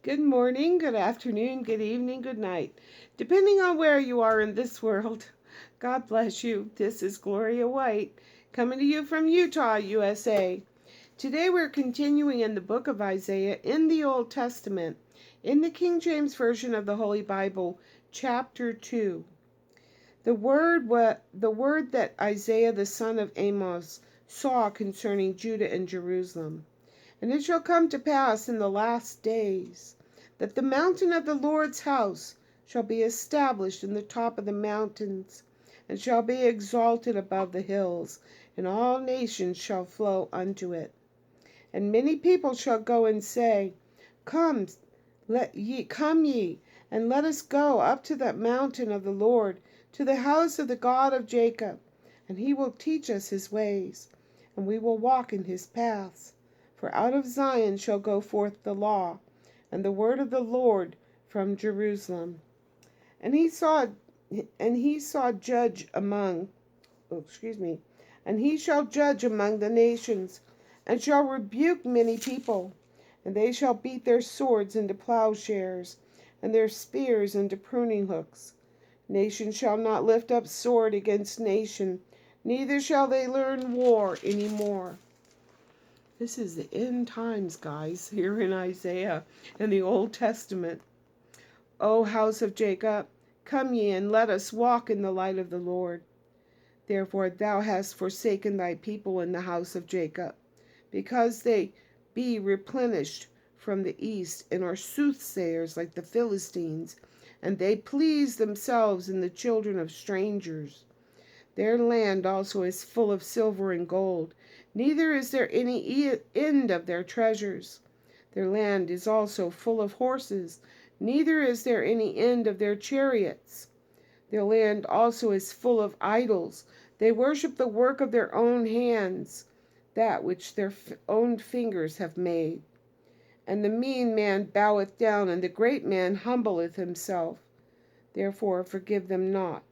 Good morning, good afternoon, good evening, good night, depending on where you are in this world. God bless you. This is Gloria White coming to you from Utah, USA. Today we're continuing in the book of Isaiah in the Old Testament, in the King James Version of the Holy Bible, chapter 2. The word that Isaiah the son of Amos saw concerning Judah and Jerusalem. And it shall come to pass in the last days that the mountain of the Lord's house shall be established in the top of the mountains, and shall be exalted above the hills, and all nations shall flow unto it. And many people shall go and say, Come, come ye, and let us go up to that mountain of the Lord, to the house of the God of Jacob, and he will teach us his ways, and we will walk in his paths. For out of Zion shall go forth the law, and the word of the Lord from Jerusalem. And he saw judge among and he shall judge among the nations, and shall rebuke many people, and they shall beat their swords into plowshares, and their spears into pruning hooks. Nation shall not lift up sword against nation, neither shall they learn war any more. This is the end times, guys, here in Isaiah in the Old Testament. O house of Jacob, come ye and let us walk in the light of the Lord. Therefore thou hast forsaken thy people in the house of Jacob, because they be replenished from the east, and are soothsayers like the Philistines, and they please themselves in the children of strangers. Their land also is full of silver and gold, neither is there any end of their treasures. Their land is also full of horses, neither is there any end of their chariots. Their land also is full of idols. They worship the work of their own hands, that which their own fingers have made. And the mean man boweth down, and the great man humbleth himself. Therefore forgive them not.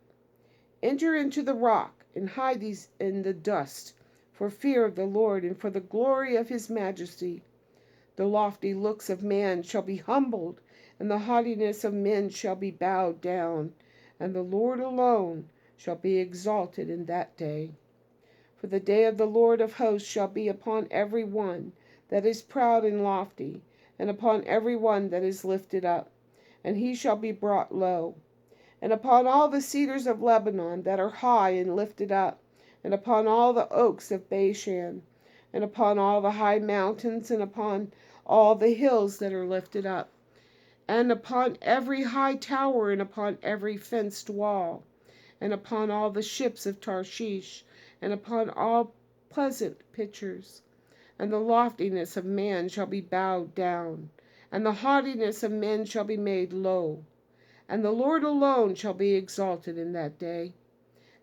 Enter into the rock, and hide these in the dust, for fear of the Lord, and for the glory of his majesty. The lofty looks of man shall be humbled, and the haughtiness of men shall be bowed down, and the Lord alone shall be exalted in that day. For the day of the Lord of hosts shall be upon every one that is proud and lofty, and upon every one that is lifted up, and he shall be brought low. And upon all the cedars of Lebanon that are high and lifted up, and upon all the oaks of Bashan, and upon all the high mountains, and upon all the hills that are lifted up, and upon every high tower, and upon every fenced wall, and upon all the ships of Tarshish, and upon all pleasant pictures. And the loftiness of man shall be bowed down, and the haughtiness of men shall be made low. And the Lord alone shall be exalted in that day.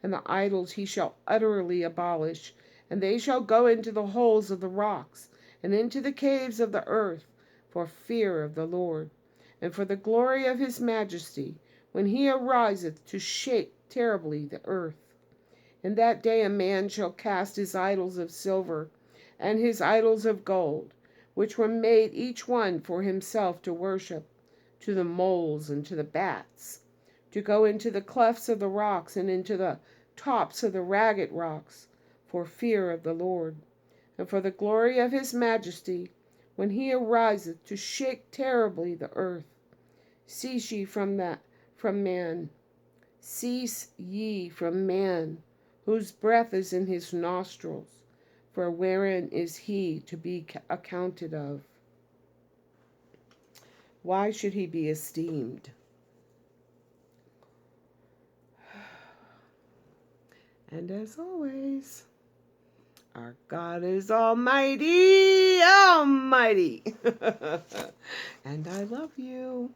And the idols he shall utterly abolish, and they shall go into the holes of the rocks, and into the caves of the earth, for fear of the Lord, and for the glory of his majesty, when he ariseth to shake terribly the earth. In that day a man shall cast his idols of silver, and his idols of gold, which were made each one for himself to worship, to the moles and to the bats, to go into the clefts of the rocks, and into the tops of the ragged rocks, for fear of the Lord, and for the glory of his majesty, when he ariseth to shake terribly the earth. Cease ye from man. Cease ye from man, whose breath is in his nostrils, for wherein is he to be accounted of? Why should he be esteemed? And as always, our God is almighty, almighty. And I love you.